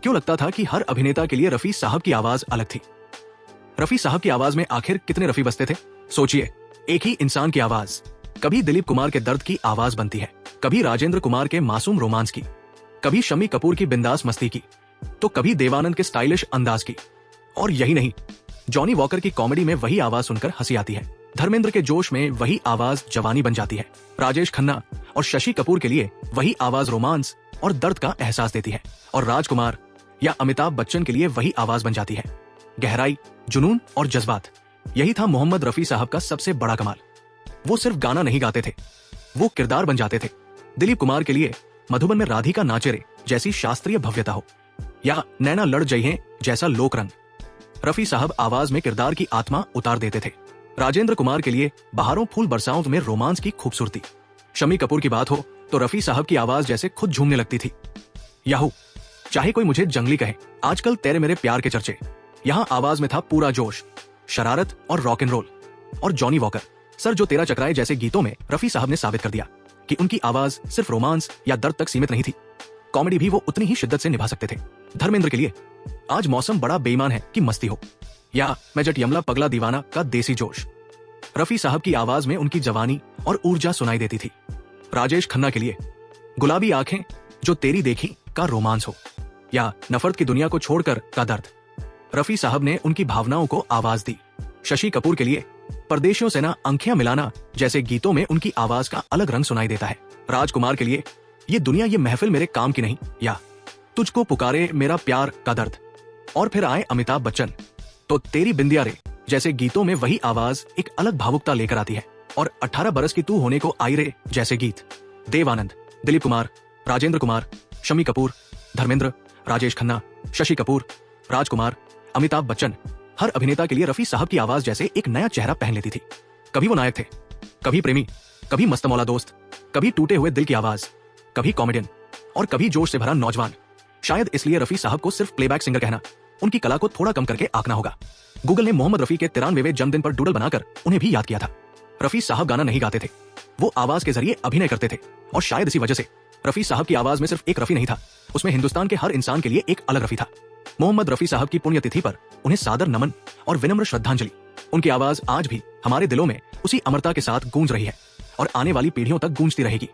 क्यों लगता था कि हर अभिनेता के लिए रफी साहब की आवाज अलग थी। रफी साहब की आवाज में आखिर कितने रफी बसते थे? सोचिए, एक ही इंसान की आवाज कभी दिलीप कुमार के दर्द की आवाज बनती है, कभी राजेंद्र कुमार के मासूम रोमांस की, कभी शम्मी कपूर की बिंदास मस्ती की, तो कभी देवानंद के स्टाइलिश अंदाज की। और यही नहीं, जॉनी वॉकर की कॉमेडी में वही आवाज सुनकर हंसी आती है, धर्मेंद्र के जोश में वही आवाज जवानी बन जाती है, राजेश खन्ना और शशि कपूर के लिए वही आवाज रोमांस और दर्द का एहसास देती है, और राजकुमार या अमिताभ बच्चन के लिए वही आवाज बन जाती है, गहराई, जुनून और जज्बात। यही था मोहम्मद रफी साहब का सबसे बड़ा कमाल। वो सिर्फ गाना नहीं गाते थे, वो किरदार बन जाते थे। दिलीप कुमार के लिए मधुबन में राधिका नाचे रे जैसी शास्त्रीय भव्यता हो, या नैना लड़ जइहें जैसा लोक रंग, रफी साहब आवाज में किरदार की आत्मा उतार देते थे। राजेंद्र कुमार के लिए बहारों फूल बरसाओं में रोमांस की खूबसूरती। शम्मी कपूर की बात हो तो रफी साहब की आवाज जैसे खुद झूमने लगती थी। याहू, चाहे कोई मुझे जंगली कहे, आजकल तेरे मेरे प्यार के चर्चे, यहाँ आवाज में था पूरा जोश, शरारत और रॉक एंड रोल। और जॉनी वॉकर, सर जो तेरा चकराए जैसे गीतों में रफी साहब ने साबित कर दिया कि उनकी आवाज सिर्फ रोमांस या दर्द तक सीमित नहीं थी, कॉमेडी भी वो उतनी ही शिद्दत से निभा सकते थे। धर्मेंद्र के लिए आज मौसम बड़ा बेईमान है कि मस्ती हो, या मैं जट यमला पगला दीवाना का देसी जोश, रफी साहब की आवाज में उनकी जवानी और ऊर्जा सुनाई देती थी। राजेश खन्ना के लिए गुलाबी आंखें जो तेरी देखी का रोमांस हो, या नफरत की दुनिया को छोड़कर का दर्द, रफी साहब ने उनकी भावनाओं को आवाज दी। शशि कपूर के लिए परदेशियों से ना आंखें मिलाना जैसे गीतों में उनकी आवाज का अलग रंग सुनाई देता है। राजकुमार के लिए ये दुनिया ये महफिल मेरे काम की नहीं, या तुझको पुकारे मेरा प्यार का दर्द। और फिर आए अमिताभ बच्चन तो तेरी बिंदिया रे जैसे गीतों में वही आवाज एक अलग भावुकता लेकर आती है। और 18 बरस की तू होने को आई रे जैसे गीत। देवानंद, दिलीप कुमार, राजेंद्र कुमार, शम्मी कपूर, धर्मेंद्र, राजेश खन्ना, शशि कपूर, राजकुमार, अमिताभ बच्चन, हर अभिनेता के लिए रफी साहब की आवाज जैसे एक नया चेहरा पहन लेती थी। कभी वो नायक थे, कभी प्रेमी, कभी मस्तमौला दोस्त, कभी टूटे हुए दिल की आवाज, कभी कॉमेडियन और कभी जोश से भरा नौजवान। शायद इसलिए रफी साहब को सिर्फ प्लेबैक सिंगर कहना, उनकी कला को थोड़ा कम करके आंकना होगा। गूगल ने मोहम्मद रफी के 93वें जन्मदिन पर डूडल बनाकर उन्हें भी याद किया था। रफी साहब गाना नहीं गाते थे, वो आवाज के जरिए अभिनय करते थे, और शायद इसी वजह से रफी साहब की आवाज में सिर्फ एक रफी नहीं था, उसमें हिंदुस्तान के हर इंसान के लिए एक अलग रफी था। मोहम्मद रफी साहब की पुण्यतिथि पर उन्हें सादर नमन और विनम्र श्रद्धांजलि। उनकी आवाज आज भी हमारे दिलों में उसी अमरता के साथ गूंज रही है और आने वाली पीढ़ियों तक गूंजती रहेगी।